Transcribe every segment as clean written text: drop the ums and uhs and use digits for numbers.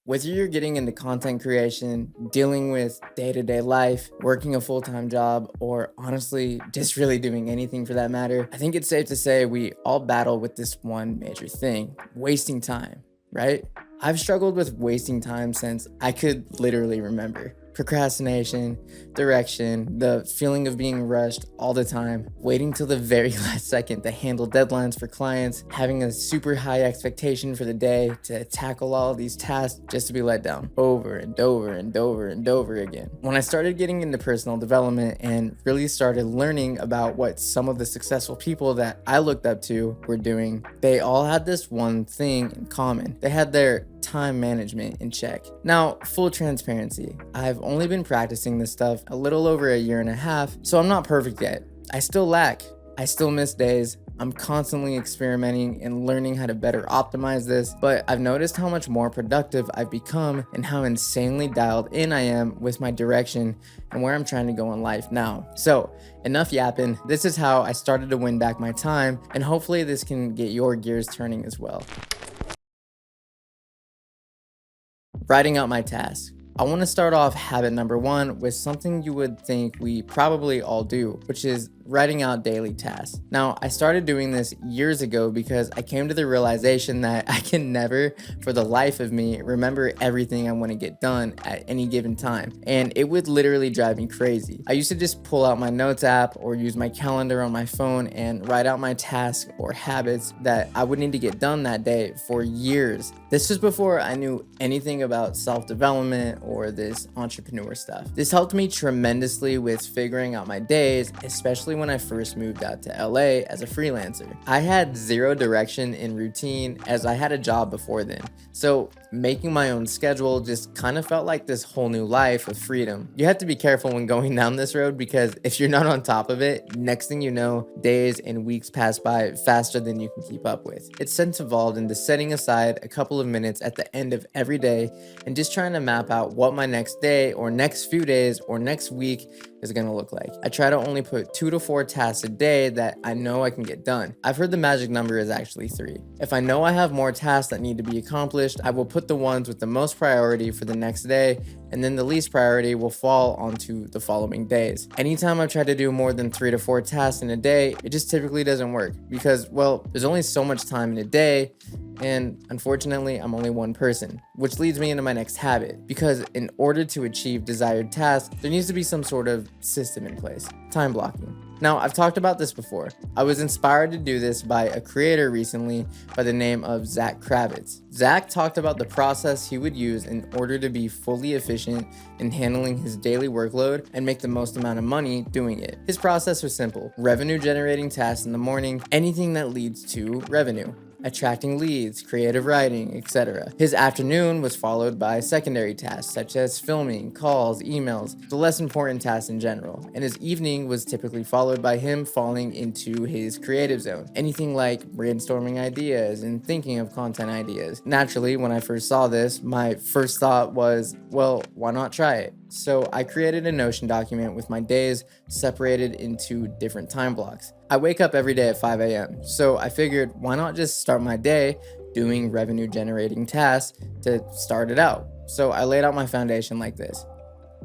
Whether you're getting into content creation, dealing with day to day life, working a full time job, or honestly, just really doing anything for that matter, I think it's safe to say we all battle with this one major thing: wasting time, right? I've struggled with wasting time since I could literally remember. Procrastination, direction, the feeling of being rushed all the time, waiting till the very last second to handle deadlines for clients, having a super high expectation for the day to tackle all of these tasks just to be let down over and over and over and over again. When I started getting into personal development and really started learning about what some of the successful people that I looked up to were doing, they all had this one thing in common. They had their time management in check. Now, full transparency, I've only been practicing this stuff a little over a year and a half, so I'm not perfect yet. I still lack. I still miss days. I'm constantly experimenting and learning how to better optimize this, but I've noticed how much more productive I've become and how insanely dialed in I am with my direction and where I'm trying to go in life now. So, enough yapping. This is how I started to win back my time, and hopefully this can get your gears turning as well. Writing out my tasks. I want to start off habit number one with something you would think we probably all do, which is writing out daily tasks. Now, I started doing this years ago because I came to the realization that I can never, for the life of me, remember everything I want to get done at any given time. And it would literally drive me crazy. I used to just pull out my notes app or use my calendar on my phone and write out my tasks or habits that I would need to get done that day for years. This was before I knew anything about self-development or this entrepreneur stuff. This helped me tremendously with figuring out my days, especially when I first moved out to LA as a freelancer. I had zero direction in routine as I had a job before then. So making my own schedule just kind of felt like this whole new life of freedom. You have to be careful when going down this road because if you're not on top of it, next thing you know, days and weeks pass by faster than you can keep up with. It's since evolved into setting aside a couple of minutes at the end of every day and just trying to map out what my next day or next few days or next week is going to look like. I try to only put 2 to 4 tasks a day that I know I can get done. I've heard the magic number is actually 3. If I know I have more tasks that need to be accomplished, I will put the ones with the most priority for the next day, and then the least priority will fall onto the following days. Anytime I've tried to do more than 3 to 4 tasks in a day, it just typically doesn't work because, well, there's only so much time in a day, and unfortunately, I'm only one person, which leads me into my next habit. Because in order to achieve desired tasks, there needs to be some sort of system in place: time blocking. Now, I've talked about this before. I was inspired to do this by a creator recently by the name of Zach Kravitz. Zach talked about the process he would use in order to be fully efficient in handling his daily workload and make the most amount of money doing it. His process was simple: revenue generating tasks in the morning, anything that leads to revenue, attracting leads, creative writing, etc. His afternoon was followed by secondary tasks such as filming, calls, emails, the less important tasks in general. And his evening was typically followed by him falling into his creative zone, anything like brainstorming ideas and thinking of content ideas. Naturally, when I first saw this, my first thought was, well, why not try it? So I created a Notion document with my days separated into different time blocks. I wake up every day at 5 a.m. So I figured, why not just start my day doing revenue generating tasks to start it out? So I laid out my foundation like this: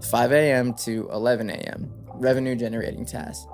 5 a.m. to 11 a.m. revenue generating tasks.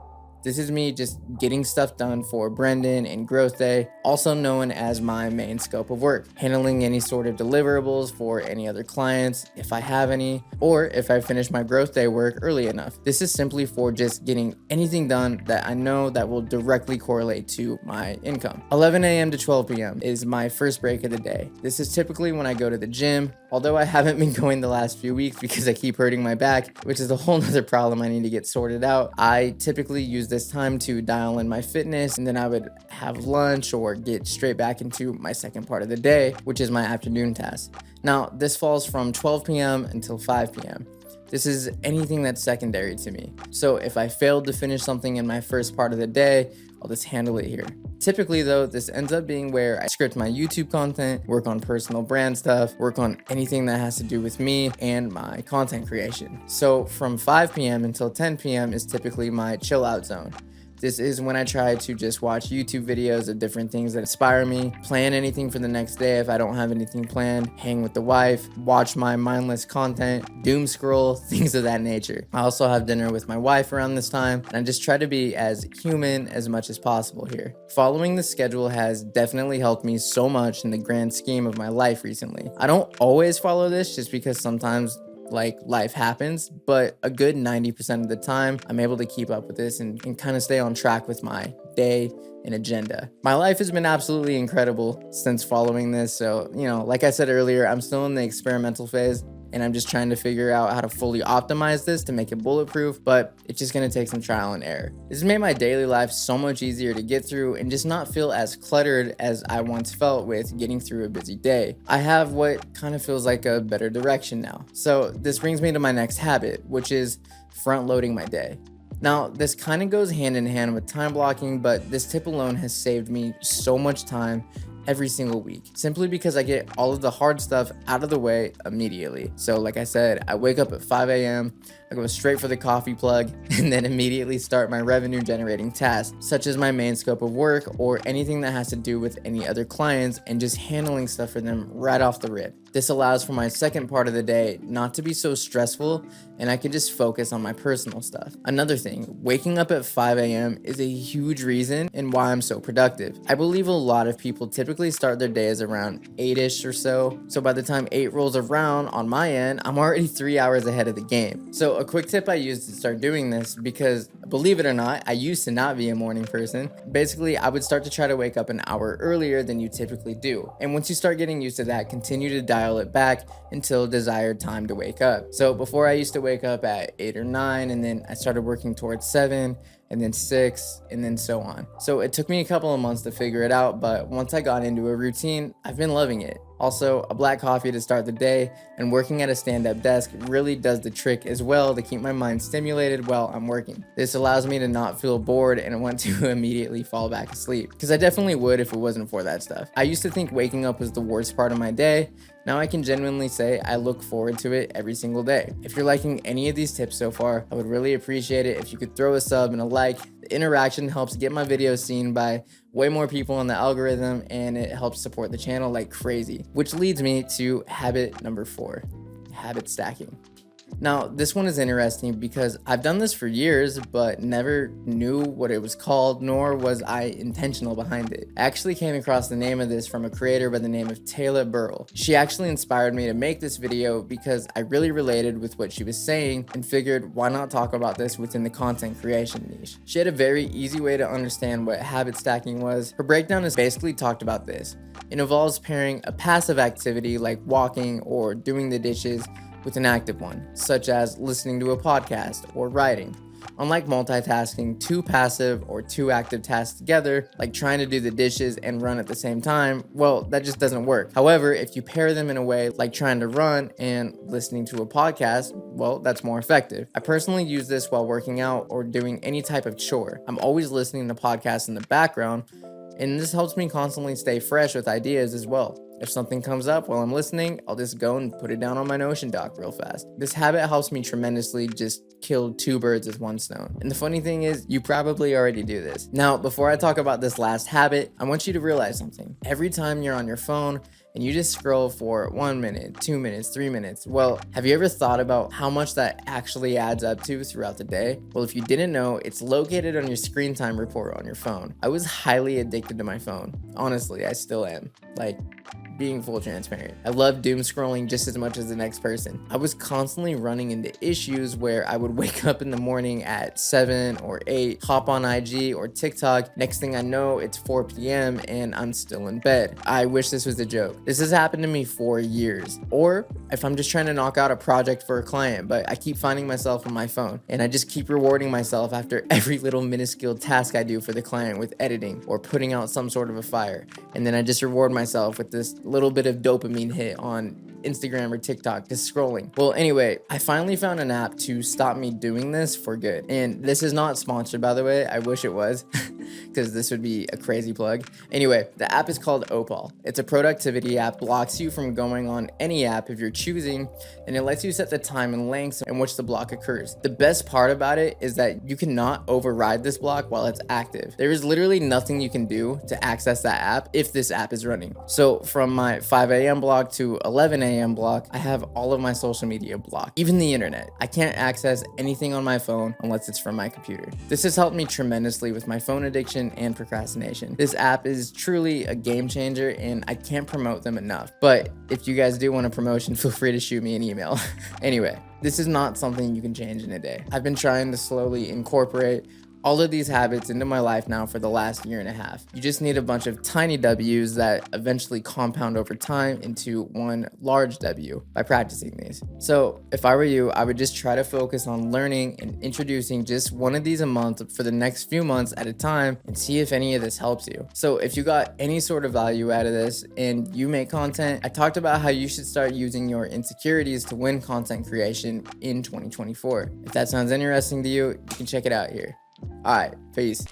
This is me just getting stuff done for Brendan and Growth Day, also known as my main scope of work, handling any sort of deliverables for any other clients, if I have any, or if I finish my Growth Day work early enough. This is simply for just getting anything done that I know that will directly correlate to my income. 11 a.m. to 12 p.m. is my first break of the day. This is typically when I go to the gym, although I haven't been going the last few weeks because I keep hurting my back, which is a whole nother problem I need to get sorted out. I typically use this time to dial in my fitness, and then I would have lunch or get straight back into my second part of the day, which is my afternoon task. Now, this falls from 12 p.m. until 5 p.m. This is anything that's secondary to me. So if I failed to finish something in my first part of the day, I'll just handle it here. Typically though, this ends up being where I script my YouTube content, work on personal brand stuff, work on anything that has to do with me and my content creation. So from 5 p.m. until 10 p.m. is typically my chill out zone. This is when I try to just watch YouTube videos of different things that inspire me, plan anything for the next day if I don't have anything planned, hang with the wife, watch my mindless content, doom scroll, things of that nature. I also have dinner with my wife around this time, and I just try to be as human as much as possible here. Following the schedule has definitely helped me so much in the grand scheme of my life recently. I don't always follow this just because sometimes life happens, but a good 90% of the time I'm able to keep up with this and kind of stay on track with my day and agenda. My life has been absolutely incredible since following this. So, like I said earlier, I'm still in the experimental phase and I'm just trying to figure out how to fully optimize this to make it bulletproof, but it's just gonna take some trial and error. This has made my daily life so much easier to get through and just not feel as cluttered as I once felt with getting through a busy day. I have what kind of feels like a better direction now. So this brings me to my next habit, which is front loading my day. Now, this kind of goes hand in hand with time blocking, but this tip alone has saved me so much time every single week, simply because I get all of the hard stuff out of the way immediately. So like I said, I wake up at 5 a.m., I go straight for the coffee plug, and then immediately start my revenue generating tasks, such as my main scope of work or anything that has to do with any other clients and just handling stuff for them right off the rip. This allows for my second part of the day not to be so stressful, and I can just focus on my personal stuff. Another thing, waking up at 5 a.m. is a huge reason and why I'm so productive. I believe a lot of people typically start their days around 8-ish or so. So by the time 8 rolls around on my end, I'm already 3 hours ahead of the game. So a quick tip I use to start doing this, because believe it or not, I used to not be a morning person. Basically, I would start to try to wake up an hour earlier than you typically do. And once you start getting used to that, continue to dial it back until desired time to wake up. So before I used to wake up at 8 or 9, and then I started working towards 7, and then 6, and then so on. So it took me a couple of months to figure it out, but once I got into a routine, I've been loving it. Also, a black coffee to start the day and working at a stand-up desk really does the trick as well to keep my mind stimulated while I'm working. This allows me to not feel bored and want to immediately fall back asleep, because I definitely would if it wasn't for that stuff. I used to think waking up was the worst part of my day. Now I can genuinely say I look forward to it every single day. If you're liking any of these tips so far, I would really appreciate it if you could throw a sub and a like. The interaction helps get my videos seen by way more people on the algorithm, and it helps support the channel like crazy. Which leads me to habit number 4, habit stacking. Now, this one is interesting because I've done this for years, but never knew what it was called, nor was I intentional behind it. I actually came across the name of this from a creator by the name of Taylor Burrell. She actually inspired me to make this video because I really related with what she was saying and figured why not talk about this within the content creation niche. She had a very easy way to understand what habit stacking was. Her breakdown is basically talked about this. It involves pairing a passive activity like walking or doing the dishes with an active one, such as listening to a podcast or writing. Unlike multitasking, 2 passive or 2 active tasks together, like trying to do the dishes and run at the same time, well, that just doesn't work. However, if you pair them in a way like trying to run and listening to a podcast, well, that's more effective. I personally use this while working out or doing any type of chore. I'm always listening to podcasts in the background, and this helps me constantly stay fresh with ideas as well. If something comes up while I'm listening, I'll just go and put it down on my Notion doc real fast. This habit helps me tremendously just kill 2 birds with 1 stone. And the funny thing is, you probably already do this. Now, before I talk about this last habit, I want you to realize something. Every time you're on your phone and you just scroll for 1 minute, 2 minutes, 3 minutes, well, have you ever thought about how much that actually adds up to throughout the day? Well, if you didn't know, it's located on your screen time report on your phone. I was highly addicted to my phone. Honestly, I still am. Being full transparent. I love doom scrolling just as much as the next person. I was constantly running into issues where I would wake up in the morning at 7 or 8, hop on IG or TikTok. Next thing I know, it's 4 p.m. and I'm still in bed. I wish this was a joke. This has happened to me for years. Or if I'm just trying to knock out a project for a client, but I keep finding myself on my phone and I just keep rewarding myself after every little minuscule task I do for the client with editing or putting out some sort of a fire. And then I just reward myself with this little bit of dopamine hit on Instagram or TikTok, just scrolling. Well, anyway, I finally found an app to stop me doing this for good. And this is not sponsored, by the way. I wish it was. because this would be a crazy plug. Anyway, the app is called Opal. It's a productivity app, blocks you from going on any app if you're choosing, and it lets you set the time and lengths in which the block occurs. The best part about it is that you cannot override this block while it's active. There is literally nothing you can do to access that app if this app is running. So from my 5 a.m. block to 11 a.m. block, I have all of my social media blocked, even the internet. I can't access anything on my phone unless it's from my computer. This has helped me tremendously with my phone addiction and procrastination. This app is truly a game changer and I can't promote them enough. But if you guys do want a promotion, feel free to shoot me an email. Anyway, this is not something you can change in a day. I've been trying to slowly incorporate all of these habits into my life now for the last year and a half. You just need a bunch of tiny W's that eventually compound over time into one large W by practicing these. So if I were you, I would just try to focus on learning and introducing just one of these a month for the next few months at a time and see if any of this helps you. So if you got any sort of value out of this and you make content, I talked about how you should start using your insecurities to win content creation in 2024. If that sounds interesting to you, you can check it out here. All right, peace.